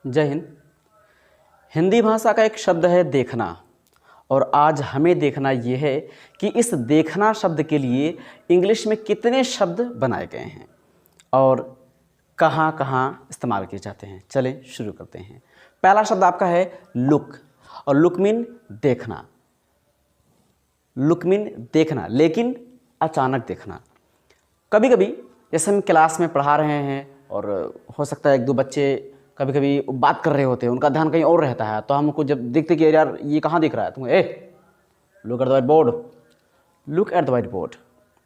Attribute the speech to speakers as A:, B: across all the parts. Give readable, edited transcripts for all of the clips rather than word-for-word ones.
A: जय हिंद। हिंदी भाषा का एक शब्द है देखना, और आज हमें देखना ये है कि इस देखना शब्द के लिए इंग्लिश में कितने शब्द बनाए गए हैं और कहाँ कहाँ इस्तेमाल किए जाते हैं। चलें शुरू करते हैं। पहला शब्द आपका है लुक, और लुक मीन देखना। लुक मीन देखना, लेकिन अचानक देखना। कभी कभी जैसे हम क्लास में पढ़ा रहे हैं और हो सकता है एक दो बच्चे कभी कभी बात कर रहे होते हैं, उनका ध्यान कहीं और रहता है, तो हमको जब देखते कि यार ये कहाँ दिख रहा है, तुम look at the white board, look at the white board,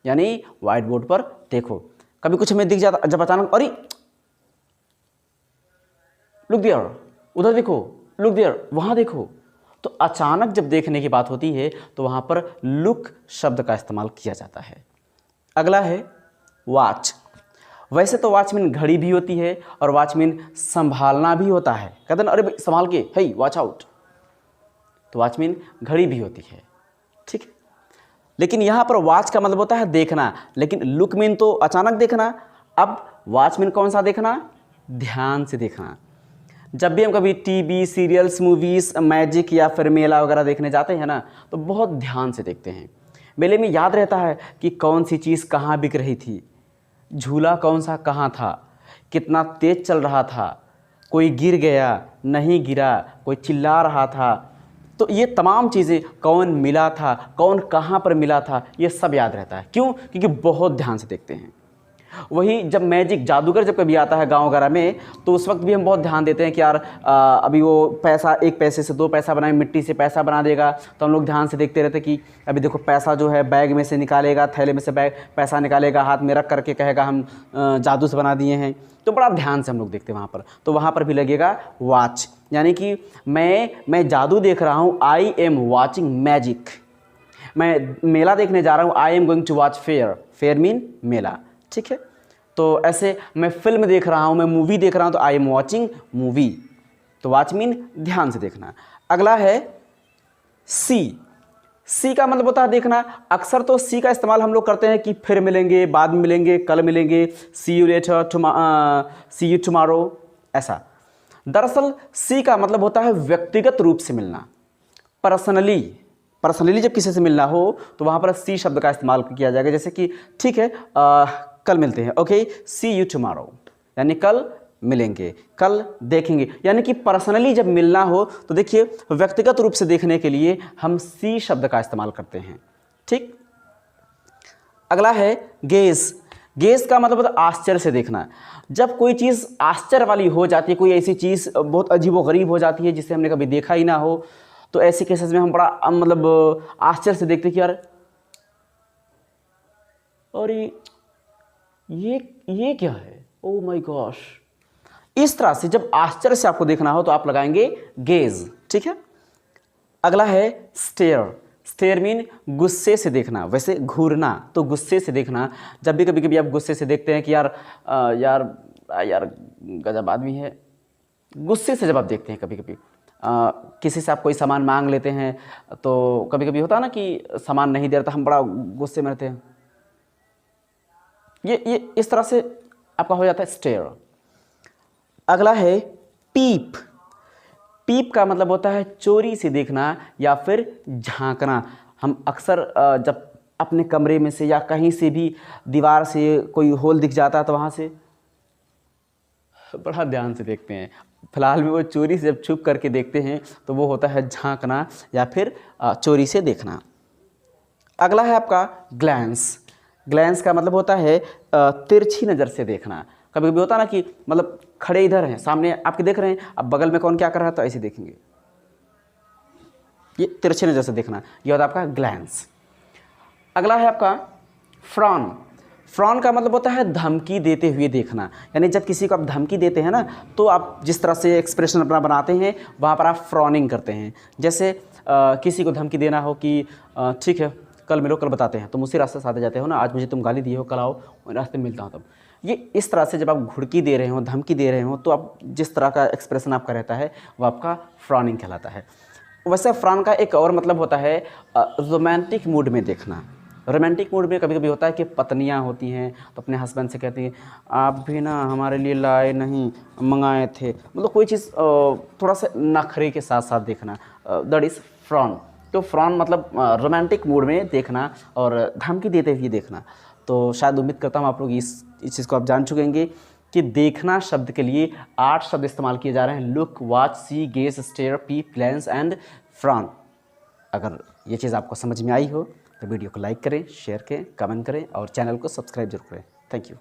A: यानी वाइट बोर्ड पर देखो। कभी कुछ हमें दिख जाता, जब अचानक अरे लुक देयर, उधर देखो, लुक देयर, वहाँ देखो, तो अचानक जब देखने की बात होती है तो वहाँ पर लुक शब्द का इस्तेमाल किया जाता है। अगला है वॉच। वैसे तो वॉच मीन घड़ी भी होती है और वॉच मीन संभालना भी होता है। कहते हैं अरे भाई संभाल के, हे वॉच आउट, तो वॉच मीन घड़ी भी होती है, ठीक है। लेकिन यहाँ पर वॉच का मतलब होता है देखना, लेकिन लुक मीन तो अचानक देखना। अब वॉच मीन कौन सा देखना? ध्यान से देखना। जब भी हम कभी टीवी सीरियल्स मूवीज़ मैजिक या फिर मेला वगैरह देखने जाते हैं ना, तो बहुत ध्यान से देखते हैं। मेले में याद रहता है कि कौन सी चीज़ कहाँ बिक रही थी, झूला कौन सा कहाँ था, कितना तेज़ चल रहा था, कोई गिर गया नहीं गिरा, कोई चिल्ला रहा था, तो ये तमाम चीज़ें, कौन मिला था, कौन कहाँ पर मिला था, ये सब याद रहता है। क्यों? क्योंकि बहुत ध्यान से देखते हैं। वही जब मैजिक जादूगर जब कभी आता है गांव वगैरह में, तो उस वक्त भी हम बहुत ध्यान देते हैं कि यार अभी वो पैसा, एक पैसे से दो पैसा बनाए, मिट्टी से पैसा बना देगा, तो हम लोग ध्यान से देखते रहते कि अभी देखो पैसा जो है बैग में से निकालेगा, थैले में से पैसा निकालेगा, हाथ में रख करके कहेगा हम जादू से बना दिए हैं। तो बड़ा ध्यान से हम लोग देखते हैं वहाँ पर। तो वहाँ पर भी लगेगा वॉच, यानी कि मैं जादू देख रहा हूँ, आई एम वॉचिंग मैजिक। मैं मेला देखने जा रहा हूँ, I am going to watch fair, fair mean मेला, ठीक है। तो ऐसे मैं फिल्म देख रहा हूँ, मैं मूवी देख रहा हूँ, तो आई एम वॉचिंग मूवी। तो वॉच मीन ध्यान से देखना। अगला है सी। सी का मतलब होता है देखना। अक्सर तो सी का इस्तेमाल हम लोग करते हैं कि फिर मिलेंगे, बाद में मिलेंगे, कल मिलेंगे, see you later, see you tomorrow, ऐसा। दरअसल सी का मतलब होता है व्यक्तिगत रूप से मिलना, पर्सनली जब किसी से मिलना हो तो वहाँ पर सी शब्द का इस्तेमाल किया जाएगा। जैसे कि ठीक है कल मिलते हैं, ओके सी यू टुमारो, यानी कल मिलेंगे, कल देखेंगे, यानी कि पर्सनली जब मिलना हो तो देखिए व्यक्तिगत रूप से देखने के लिए हम सी शब्द का इस्तेमाल करते हैं, ठीक। अगला है गेज। गेज का मतलब होता है आश्चर्य से देखना। जब कोई चीज़ आश्चर्य वाली हो जाती है, कोई ऐसी चीज़ बहुत अजीबोगरीब हो जाती है जिसे हमने कभी देखा ही ना हो, तो ऐसे केसेस में हम बड़ा मतलब आश्चर्य से देखते हैं कि यार और ये क्या है, ओ माय गॉश। इस तरह से जब आश्चर्य से आपको देखना हो तो आप लगाएंगे गेज, ठीक है। अगला है स्टेयर। स्टेयर मीन गुस्से से देखना। वैसे घूरना तो गुस्से से देखना। जब भी कभी आप गुस्से से देखते हैं कि यार गजब आदमी है, गुस्से से जब आप देखते हैं, कभी कभी किसी से आप कोई सामान मांग लेते हैं, तो कभी कभी होता है ना कि सामान नहीं दे रहा, तो हम बड़ा गुस्से में रहते हैं। ये इस तरह से आपका हो जाता है स्टेयर। अगला है पीप। पीप का मतलब होता है चोरी से देखना या फिर झांकना। हम अक्सर जब अपने कमरे में से या कहीं से भी दीवार से कोई होल दिख जाता है तो वहाँ से बड़ा ध्यान से देखते हैं। फिलहाल में वो चोरी से जब छुप करके देखते हैं तो वो होता है झांकना या फिर चोरी से देखना। अगला है आपका ग्लैंस। ग्लैंस का मतलब होता है तिरछी नज़र से देखना। कभी कभी होता है ना कि मतलब खड़े इधर हैं, सामने आपके देख रहे हैं, अब बगल में कौन क्या कर रहा है तो ऐसे देखेंगे, ये तिरछी नज़र से देखना, ये होता है आपका ग्लैंस। अगला है आपका फ्रॉन। फ्रॉन का मतलब होता है धमकी देते हुए देखना। यानी जब किसी को आप धमकी देते हैं ना, तो आप जिस तरह से एक्सप्रेशन अपना बनाते हैं वहाँ पर आप फ्रॉनिंग करते हैं। जैसे किसी को धमकी देना हो कि ठीक है कल मिलो, कल बताते हैं, तुम उसी रास्ते से आते जाते हो ना, आज मुझे तुम गाली दिए हो, कल आओ रास्ते में मिलता हूँ तब। ये इस तरह से जब आप घुड़की दे रहे हो, धमकी दे रहे हो, तो आप जिस तरह का एक्सप्रेशन आपका रहता है वो आपका फ्रॉनिंग कहलाता है। वैसे फ्रॉन का एक और मतलब होता है रोमांटिक मूड में देखना। रोमांटिक मूड में कभी कभी होता है कि पत्नियां होती हैं तो अपने हस्बैंड से कहती हैं आप भी ना हमारे लिए लाए नहीं, मंगाए थे, मतलब कोई चीज़ थोड़ा सा नखरे के साथ साथ देखना, दैट इज़ फ्रॉन। तो फ्रॉन मतलब रोमांटिक मूड में देखना और धमकी देते हुए देखना। तो शायद उम्मीद करता हूँ आप लोग इस चीज़ को आप जान चुकेंगे कि देखना शब्द के लिए 8 शब्द इस्तेमाल किए जा रहे हैं, look, watch, see, gaze, stare, peep, glance and frown. अगर ये चीज़ आपको समझ में आई हो तो वीडियो को लाइक करें, शेयर करें, कमेंट करें और चैनल को सब्सक्राइब जरूर करें। Thank you.